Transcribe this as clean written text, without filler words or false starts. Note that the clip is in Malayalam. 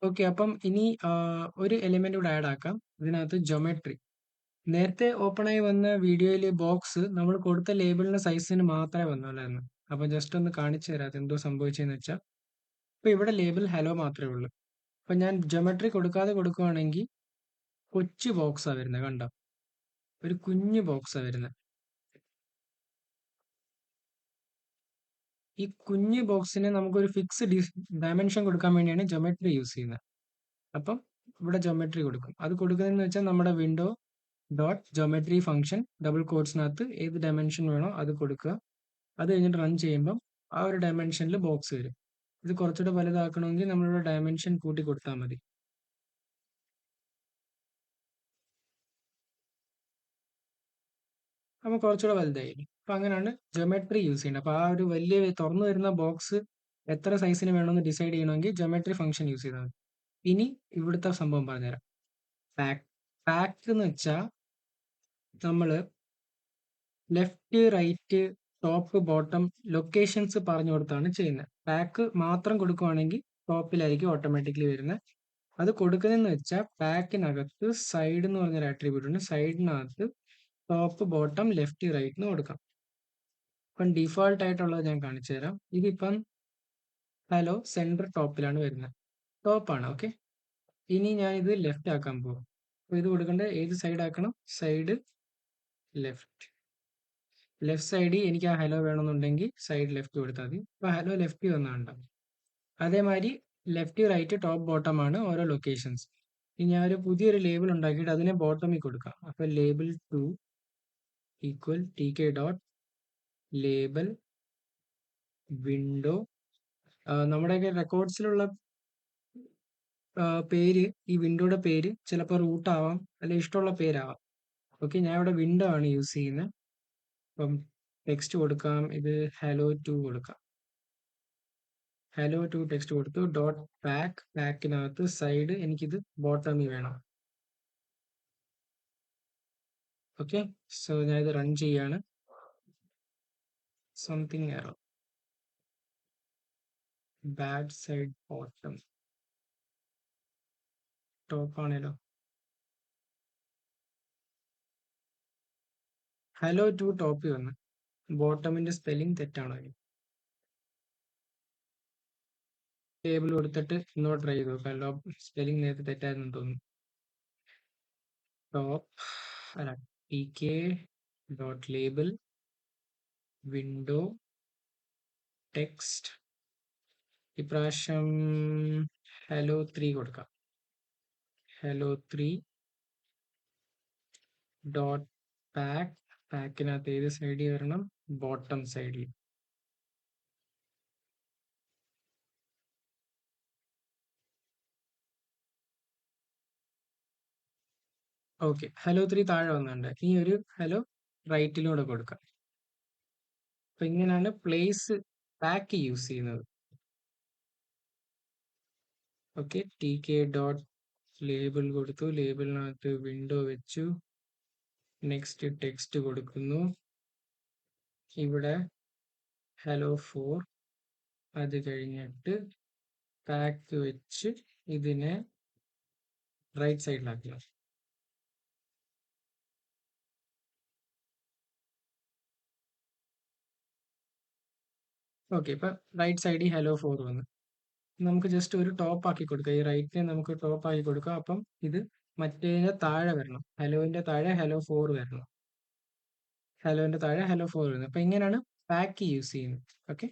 ഓക്കെ. അപ്പം ഇനി ഒരു എലിമെന്റ് കൂടെ ആഡ് ആക്കാം. ഇതിനകത്ത് ജോമെട്രി. നേരത്തെ ഓപ്പൺ ആയി വന്ന വീഡിയോയിൽ ബോക്സ് നമ്മൾ കൊടുത്ത ലേബിളിന്റെ സൈസിന് മാത്രമേ വന്നുള്ളായിരുന്നു. അപ്പൊ ജസ്റ്റ് ഒന്ന് കാണിച്ചു തരാം അതെന്തോ സംഭവിച്ചെന്ന് വെച്ചാൽ. ഇപ്പൊ ഇവിടെ ലേബിൾ ഹലോ മാത്രമേ ഉള്ളൂ. അപ്പൊ ഞാൻ ജോമെട്രി കൊടുക്കാതെ കൊടുക്കുവാണെങ്കിൽ കൊച്ചു ബോക്സാ വരുന്നത്, കണ്ടോ? ഒരു കുഞ്ഞു ബോക്സാ വരുന്നത്. ഈ കുഞ്ഞു ബോക്സിന് നമുക്കൊരു ഫിക്സ് ഡയമെൻഷൻ കൊടുക്കാൻ വേണ്ടിയാണ് ജോമെട്രി യൂസ് ചെയ്യുന്നത്. അപ്പം ഇവിടെ ജോമെട്രി കൊടുക്കും. അത് കൊടുക്കുന്നതെന്ന് വെച്ചാൽ നമ്മുടെ window dot geometry function double കോഡ്സിനകത്ത് ഏത് ഡയമെൻഷൻ വേണോ അത് കൊടുക്കുക. അത് കഴിഞ്ഞിട്ട് റൺ ചെയ്യുമ്പം ആ ഒരു ഡയമെൻഷനിൽ ബോക്സ് വരും. ഇത് കുറച്ചുകൂടെ വലുതാക്കണമെങ്കിൽ നമ്മളിവിടെ ഡയമെൻഷൻ കൂട്ടി കൊടുത്താൽ മതി. അപ്പോൾ കുറച്ചുകൂടെ വലുതായിരിക്കും. അപ്പൊ അങ്ങനെയാണ് ജോമെട്രി യൂസ് ചെയ്യുന്നത്. അപ്പൊ ആ ഒരു വലിയ തുറന്നു വരുന്ന ബോക്സ് എത്ര സൈസിന് വേണമെന്ന് ഡിസൈഡ് ചെയ്യണമെങ്കിൽ ജോമെട്രി ഫംഗ്ഷൻ യൂസ് ചെയ്താൽ മതി. ഇനി ഇവിടുത്തെ സംഭവം പറഞ്ഞുതരാം. പാക്ക് പാക്ക് എന്ന് വെച്ചാൽ നമ്മള് left right top bottom locations പറഞ്ഞു കൊടുത്താണ് ചെയ്യുന്നത്. പാക്ക് മാത്രം കൊടുക്കുവാണെങ്കിൽ ടോപ്പിലായിരിക്കും ഓട്ടോമാറ്റിക്കലി വരുന്നത്. അത് കൊടുക്കുന്നതെന്ന് വെച്ചാൽ പാക്കിനകത്ത് സൈഡ് എന്ന് പറഞ്ഞൊരു ആട്രിബ്യൂട്ട് ഉണ്ട്. സൈഡിനകത്ത് ടോപ്പ് ബോട്ടം ലെഫ്റ്റ് റൈറ്റ് എന്ന് കൊടുക്കാം. ഇപ്പം ഡിഫോൾട്ട് ആയിട്ടുള്ളത് ഞാൻ കാണിച്ചു തരാം. ഇതിപ്പം ഹലോ സെൻറ്റർ ടോപ്പിലാണ് വരുന്നത്. ടോപ്പാണ്. ഓക്കെ. ഇനി ഞാൻ ഇത് ലെഫ്റ്റ് ആക്കാൻ പോകും. അപ്പോൾ ഇത് കൊടുക്കേണ്ടത് ഏത് സൈഡ് ആക്കണം? Side left. ലെഫ്റ്റ് സൈഡിൽ എനിക്ക് ആ ഹലോ വേണമെന്നുണ്ടെങ്കിൽ സൈഡ് ലെഫ്റ്റ് കൊടുത്താൽ മതി. ഇപ്പോൾ ഹലോ ലെഫ്റ്റ് വന്നാണ്ടാവും. അതേമാതിരി ലെഫ്റ്റ് റൈറ്റ് ടോപ്പ് ബോട്ടം ആണ് ഓരോ ലൊക്കേഷൻസ്. ഇനി ഞാൻ ഒരു പുതിയൊരു ലേബിൾ ഉണ്ടാക്കിയിട്ട് അതിനെ ബോട്ടമിൽ കൊടുക്കാം. അപ്പോൾ label 2 equal tk dot label window. നമ്മുടെയൊക്കെ റെക്കോർഡ്സിലുള്ള പേര്, ഈ വിൻഡോയുടെ പേര് ചിലപ്പോൾ റൂട്ട് ആവാം, അല്ലെങ്കിൽ ഇഷ്ടമുള്ള പേരാവാം. ഓക്കെ, ഞാൻ ഇവിടെ വിൻഡോ ആണ് യൂസ് ചെയ്യുന്നത്. അപ്പം ടെക്സ്റ്റ് കൊടുക്കാം, ഇത് ഹലോ 2 കൊടുക്കാം. ഹലോ 2 ടെക്സ്റ്റ് കൊടുത്തു. ഡോട്ട് പാക്കിനകത്ത് സൈഡ് എനിക്കിത് ബോട്ടമിൽ വേണം. ഓക്കെ, സോ ഞാൻ ഇത് റൺ ചെയ്യാണ്. Something error, bad side bottom. Top ആണല്ലോ. ഹലോ 2 ടോപ്പിൽ വന്ന് ബോട്ടമിന്റെ സ്പെല്ലിംഗ് തെറ്റാണോ? ടേബിൾ കൊടുത്തിട്ട് ഇന്നോട്ട് ട്രൈ ചെയ്ത് നോക്കാം. സ്പെല്ലിംഗ് നേരത്തെ തെറ്റായിരുന്നു തോന്നുന്നു. ടോപ്പ് അല്ല, tk dot label window text. ഇപ്രാവശ്യം ഹലോ 3 കൊടുക്കാം. ഹലോ 3 ഡോട്ട് പാക്കിനകത്ത് ഏത് സൈഡിൽ വരണം? ബോട്ടം സൈഡിൽ. ഓക്കെ, ഹലോ 3 താഴെ വന്നിട്ടുണ്ട്. ഇനി ഒരു ഹലോ റൈറ്റിലൂടെ കൊടുക്കാം. അപ്പൊ ഇങ്ങനെയാണ് പ്ലേസ് പാക്ക് യൂസ് ചെയ്യുന്നത്. ഓക്കെ, tk ഡോട്ട് ലേബിൾ കൊടുത്തു. ലേബിളിനകത്ത് വിൻഡോ വെച്ചു. നെക്സ്റ്റ് ടെക്സ്റ്റ് കൊടുക്കുന്നു. ഇവിടെ ഹലോ 4. അത് കഴിഞ്ഞിട്ട് പാക്ക് വെച്ച് ഇതിനെ റൈറ്റ് സൈഡിലാക്കുക. ഓക്കെ, ഇപ്പൊ റൈറ്റ് സൈഡിൽ ഹലോ 4 വന്നു. നമുക്ക് ജസ്റ്റ് ഒരു ടോപ്പ് ആക്കി കൊടുക്കാം. ഈ റൈറ്റിനെ നമുക്ക് ടോപ്പ് ആക്കി കൊടുക്കാം. അപ്പം ഇത് മറ്റേതിന്റെ താഴെ വരണം. ഹലോന്റെ താഴെ ഹലോ 4 വരണം. ഹലോന്റെ താഴെ ഹലോ 4 വരുന്നത്. അപ്പൊ ഇങ്ങനെയാണ് പാക്ക് യൂസ് ചെയ്യുന്നത്. ഓക്കെ.